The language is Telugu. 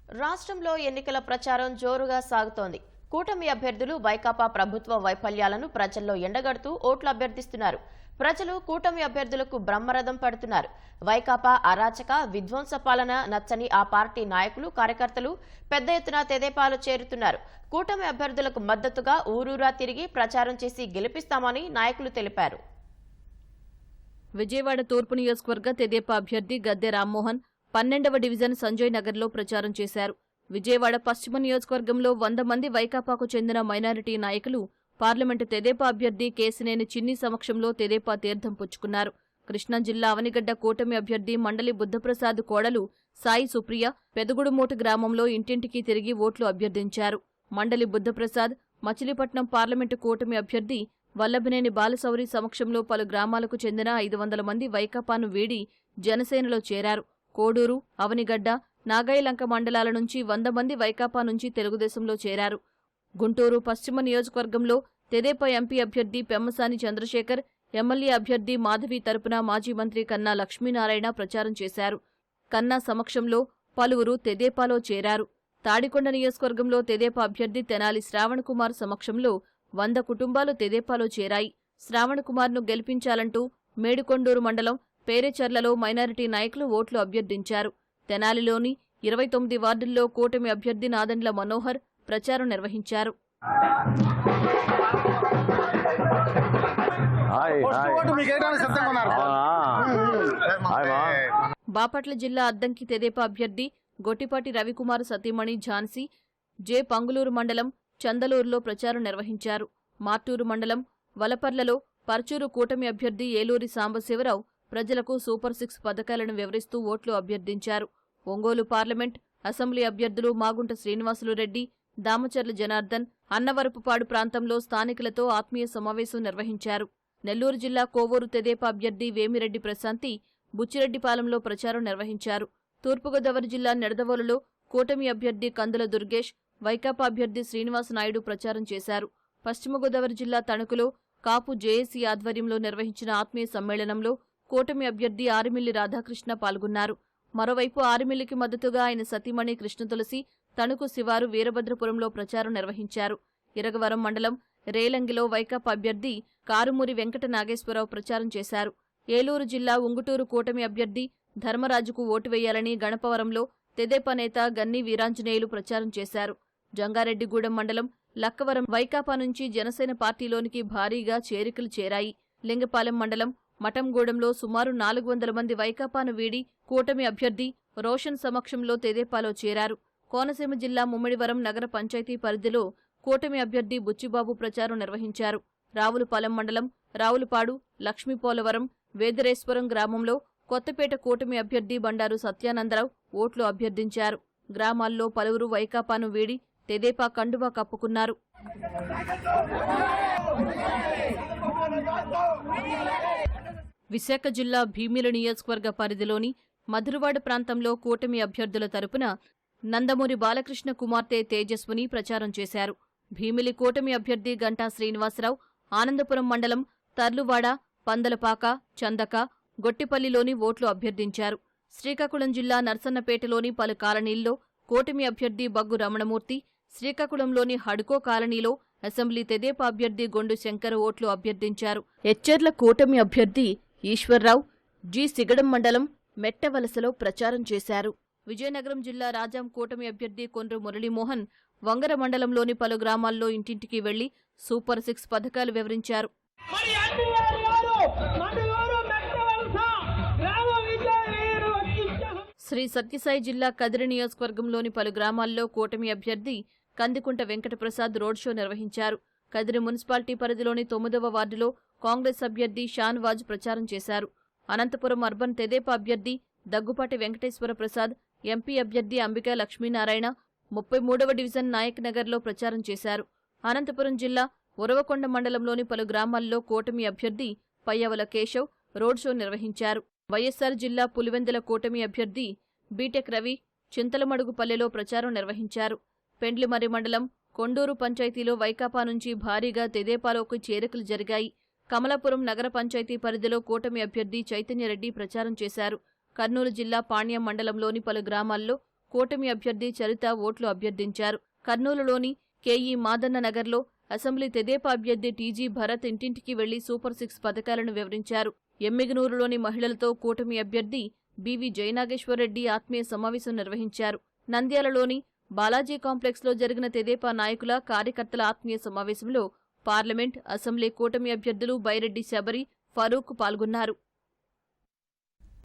రాష్ట్రంలో ఎన్నికల ప్రచారం జోరుగా సాగుతోంది. కూటమి అభ్యర్థులు వైకాపా ప్రభుత్వ వైఫల్యాలను ప్రజల్లో ఎండగడుతూ ఓట్లు అభ్యర్థిస్తున్నారు. ప్రజలు కూటమి అభ్యర్థులకు బ్రహ్మరథం పడుతున్నారు. వైకాపా అరాచక విధ్వంస పాలన నచ్చని ఆ పార్టీ నాయకులు కార్యకర్తలు పెద్ద ఎత్తున తెదేపాలో చేరుతున్నారు. కూటమి అభ్యర్థులకు మద్దతుగా ఊరూరా తిరిగి ప్రచారం చేసి గెలిపిస్తామని నాయకులు తెలిపారు. విజయవాడ తూర్పు నియోజకవర్గ తెదేపా అభ్యర్థి గద్దె రామ్మోహన్ 12వ డివిజన్ సంజయ్ నగర్లో ప్రచారం చేశారు. విజయవాడ పశ్చిమ నియోజకవర్గంలో 100 మంది వైకాపాకు చెందిన మైనారిటీ నాయకులు పార్లమెంటు తెదేపా అభ్యర్థి కేసినేని చిన్ని సమక్షంలో తెదేపా తీర్థం పుచ్చుకున్నారు. కృష్ణా జిల్లా అవనిగడ్డ కూటమి అభ్యర్థి మండలి బుద్ధప్రసాద్ కోడలు సాయి సుప్రియ పెదగుడుమోటు గ్రామంలో ఇంటింటికి తిరిగి ఓట్లు అభ్యర్థించారు. మండలి బుద్ధప్రసాద్ మచిలీపట్నం పార్లమెంటు కూటమి అభ్యర్థి వల్లభనేని బాలశౌరి సమక్షంలో పలు గ్రామాలకు చెందిన 500 మంది వైకాపాను వీడి జనసేనలో చేరారు. కోడూరు, అవనిగడ్డ, నాగాయలంక మండలాల నుంచి 100 మంది వైకాపా నుంచి తెలుగుదేశంలో చేరారు. గుంటూరు పశ్చిమ నియోజకవర్గంలో తెదేపా ఎంపీ అభ్యర్థి పెమ్మసాని చంద్రశేఖర్, ఎమ్మెల్యే అభ్యర్థి మాధవి తరపున మాజీ మంత్రి కన్నా లక్ష్మీనారాయణ ప్రచారం చేశారు. కన్నా సమక్షంలో పలువురు తెదేపాలో చేరారు. తాడికొండ నియోజకవర్గంలో తెదేపా అభ్యర్థి తెనాలి శ్రావణ్ కుమార్ సమక్షంలో 100 కుటుంబాలు తెదేపాలో చేరాయి. శ్రావణ్ కుమార్ను గెలిపించాలంటూ మేడికొండూరు మండలం పేరేచర్లలో మైనారిటీ నాయకులు ఓట్లు అభ్యర్థించారు. తెనాలిలోని 29 వార్డుల్లో కూటమి అభ్యర్థి నాదెండ్ల మనోహర్ ప్రచారం నిర్వహించారు. బాపట్ల జిల్లా అద్దంకి తెదేపా అభ్యర్థి గొట్టిపాటి రవికుమార్ సతీమణి ఝాన్సీ జె పంగులూరు మండలం చందలూరులో ప్రచారం నిర్వహించారు. మార్టూరు మండలం వలపర్లలో పర్చూరు కూటమి అభ్యర్థి ఏలూరి సాంబశివరావు ప్రజలకు సూపర్ 6 పథకాలను వివరిస్తూ ఓట్లు అభ్యర్థించారు. ఒంగోలు పార్లమెంట్, అసెంబ్లీ అభ్యర్థులు మాగుంట శ్రీనివాసులు రెడ్డి, దామచర్ల జనార్దన్ అన్నవరపుపాడు ప్రాంతంలో స్థానికులతో ఆత్మీయ సమావేశం నిర్వహించారు. నెల్లూరు జిల్లా కోవూరు తెదేపా అభ్యర్థి వేమిరెడ్డి ప్రశాంతి బుచ్చిరెడ్డిపాలెంలో ప్రచారం నిర్వహించారు. తూర్పుగోదావరి జిల్లా నిడదవోలులో కూటమి అభ్యర్థి కందుల దుర్గేష్, వైకాపా అభ్యర్థి శ్రీనివాస్ నాయుడు ప్రచారం చేశారు. పశ్చిమ గోదావరి జిల్లా తణుకులో కాపు జేఏసీ ఆధ్వర్యంలో నిర్వహించిన ఆత్మీయ సమ్మేళనంలో కూటమి అభ్యర్థి ఆరిమిల్లి రాధాకృష్ణ పాల్గొన్నారు. మరోవైపు ఆరిమిల్లికి మద్దతుగా ఆయన సతీమణి కృష్ణతులసి తణుకు శివారు వీరభద్రపురంలో ప్రచారం నిర్వహించారు. ఇరగవరం మండలం రేలంగిలో వైకాపా అభ్యర్థి కారుమూరి వెంకట నాగేశ్వరరావు ప్రచారం చేశారు. ఏలూరు జిల్లా ఉంగుటూరు కూటమి అభ్యర్థి ధర్మరాజుకు ఓటు వేయాలని గణపవరంలో తెదేపా నేత గన్ని వీరాంజనేయులు ప్రచారం చేశారు. జంగారెడ్డిగూడెం మండలం లక్కవరం వైకాపా నుంచి జనసేన పార్టీలోనికి భారీగా చేరికలు చేరాయి. లింగపాలెం మండలం మఠంగూడెంలో సుమారు 400 మంది వైకాపాను వీడి కూటమి అభ్యర్థి రోషన్ సమక్షంలో తెదేపాలో చేరారు. కోనసీమ జిల్లా ముమ్మిడివరం నగర పంచాయతీ పరిధిలో కూటమి అభ్యర్థి బుచ్చిబాబు ప్రచారం నిర్వహించారు. రావులపాలెం మండలం రావులపాడు, లక్ష్మీపోలవరం, వేదరేశ్వరం గ్రామంలో కొత్తపేట కూటమి అభ్యర్థి బండారు సత్యానందరావు ఓట్లు అభ్యర్థించారు. గ్రామాల్లో పలువురు వైకాపాను వీడి తెదేపా కండువా కప్పుకున్నారు. విశాఖ జిల్లా భీమిలి నియోజకవర్గ పరిధిలోని మధురవాడ ప్రాంతంలో కూటమి అభ్యర్థుల తరపున నందమూరి బాలకృష్ణ కుమార్తె తేజస్విని ప్రచారం చేశారు. భీమిలి కూటమి అభ్యర్థి గంటా శ్రీనివాసరావు ఆనందపురం మండలం తర్లువాడ, పందలపాక, చందక, గొట్టిపల్లిలోని ఓట్లు అభ్యర్థించారు. శ్రీకాకుళం జిల్లా నర్సన్నపేటలోని పలు కాలనీల్లో కూటమి అభ్యర్థి బగ్గు రమణమూర్తి, శ్రీకాకుళంలోని హడ్కో కాలనీలో అసెంబ్లీ తెదేపా అభ్యర్థి గొండు శంకర్ ఓట్లు అభ్యర్థించారు. ఎచ్చెర్ల కూటమి అభ్యర్థి ఈశ్వర్రావు జి సిగడం మండలం మెట్టవలసలో ప్రచారం చేశారు. విజయనగరం జిల్లా రాజాం కూటమి అభ్యర్థి కొండ్రు మురళీమోహన్ వంగర మండలంలోని పలు గ్రామాల్లో ఇంటింటికి వెళ్లి సూపర్ 6 పథకాలు వివరించారు. శ్రీ సత్యసాయి జిల్లా కదిరి నియోజకవర్గంలోని పలు గ్రామాల్లో కూటమి అభ్యర్థి కందికుంట వెంకటప్రసాద్ రోడ్ షో నిర్వహించారు. కదిరి మున్సిపాలిటీ పరిధిలోని 9వ వార్డులో కాంగ్రెస్ అభ్యర్థి షాన్వాజ్ ప్రచారం చేశారు. అనంతపురం అర్బన్ తెదేపా అభ్యర్థి దగ్గుపాటి వెంకటేశ్వర ప్రసాద్, ఎంపీ అభ్యర్థి అంబికా లక్ష్మీనారాయణ 33వ డివిజన్ నాయక్ నగర్లో ప్రచారం చేశారు. అనంతపురం జిల్లా ఉరవకొండ మండలంలోని పలు గ్రామాల్లో కూటమి అభ్యర్థి పయ్యవల కేశవ్ రోడ్ షో నిర్వహించారు. వైఎస్సార్ జిల్లా పులివెందుల కూటమి అభ్యర్థి బీటెక్ రవి చింతలమడుగుపల్లెలో ప్రచారం నిర్వహించారు. పెండ్లిమర్రి మండలం కొండూరు పంచాయతీలో వైకాపా నుంచి భారీగా తెదేపాలోకి చేరికలు జరిగాయి. కమలాపురం నగర పంచాయతీ పరిధిలో కూటమి అభ్యర్థి చైతన్యరెడ్డి ప్రచారం చేశారు. కర్నూలు జిల్లా పాణ్యం మండలంలోని పలు గ్రామాల్లో కూటమి అభ్యర్థి చరిత ఓట్లు అభ్యర్థించారు. కర్నూలులోని కేఈ మాదన్న నగర్లో అసెంబ్లీ తెదేపా అభ్యర్థి టీజీ భరత్ ఇంటింటికి వెళ్లి సూపర్ 6 పథకాలను వివరించారు. ఎమ్మిగనూరులోని మహిళలతో కూటమి అభ్యర్థి బివి జయనాగేశ్వరరెడ్డి ఆత్మీయ సమావేశం నిర్వహించారు. నంద్యాలలోని బాలాజీ కాంప్లెక్స్లో జరిగిన తెదేపా నాయకుల కార్యకర్తల ఆత్మీయ సమావేశంలో పార్లమెంట్, అసెంబ్లీ కూటమి అభ్యర్థులు బైరెడ్డి శబరి, ఫరూక్ పాల్గొన్నారు.